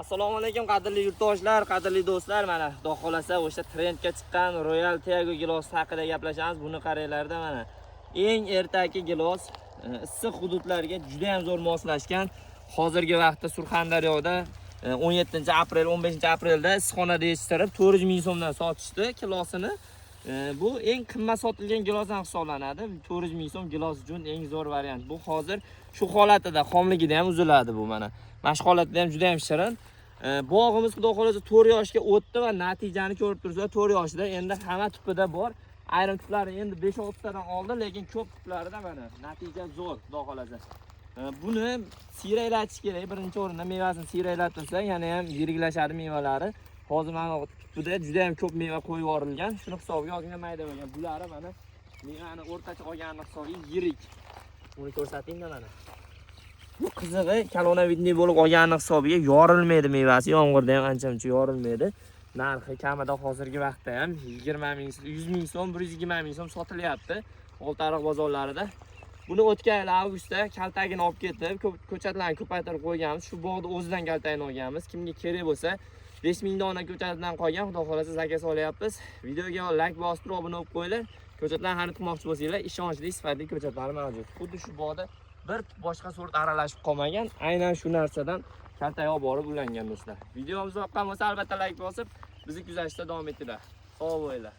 Assalomu alaykum qadrli yurtdoshlar, qadrli do'stlar. Mana Xudo xolasa o'sha trendga chiqqan Royal Tiago gilos haqida gaplashamiz. Buni qaranglarda mana eng ertaki gilos issiq hududlarga juda ham zo'r moslashgan. Hozirgi vaqtda Surxondaryoda 17-aprel, 15-aprelda issiqxonada yetishtirib 400 ming so'mdan sotishdi kilosini. Bu eng qimmat sotilgan gilosdan hisoblanadi. 400 ming so'm gilos uchun eng zo'r variant. Bu hozir shu holatida, xomligida ham uziladi bu mana. Mashq holatida ham juda ham shirin. Bog'imiz Xudo xolasa 4 yoshga o'tdi va natijani ko'rib turibsizlar. 4 yoshda endi hamma tupida bor. Ayrim tuplari endi 5-6 tadan oldi, lekin ko'p tuplarida mana natija zo'r Xudo xolasa. Buni siyraylatish kerak. Birinchi o'rinda mevasini siyraylatish, yana ham yiriklashadi mevalari. Hozir mana tupida juda ham ko'p meva qo'yib yuborilgan. Shuni hisobiga olgan mayda bo'lgan. Bulari mana mevani o'rtacha olganini hisobiga yirik. Buni ko'rsating-da mana. Bu qizig'i kalonavidniy bo'lib olganini hisobiga yorilmaydi mevasi, yomg'irda ham ancha-muncha yorilmaydi. Narxi kamida hozirgi vaqtda ham 20 ming, 100 ming so'm, 120 ming so'm sotilyapti Oltiariq bozorlarida. Buni o'tgan yil avgustda kaltagini olib ketib, ko'chatlarni ko'paytirib qo'yganmiz. Shu bog'da o'zidan kaltagini olganmiz. Kimga kerak bo'lsa 5000 dona ko'chatdan qolgan, Xudo xolasa zakaz olyapmiz. Videoga like bosib, obuna bo'lib qo'yinglar. Ko'chatlarni xarid qilmoqchi bo'lsanglar, ishonchli, sifatli ko'chatlar mavjud. Xuddi shu bog'da bir boshqa sort aralashib qolmagan, aynan shu narsadan kaltaga olib borib ulangan do'stlar. Videomiz yoqqan bo'lsa albatta like bosib, bizni kuzatishda davom etinglar. Sog' bo'linglar.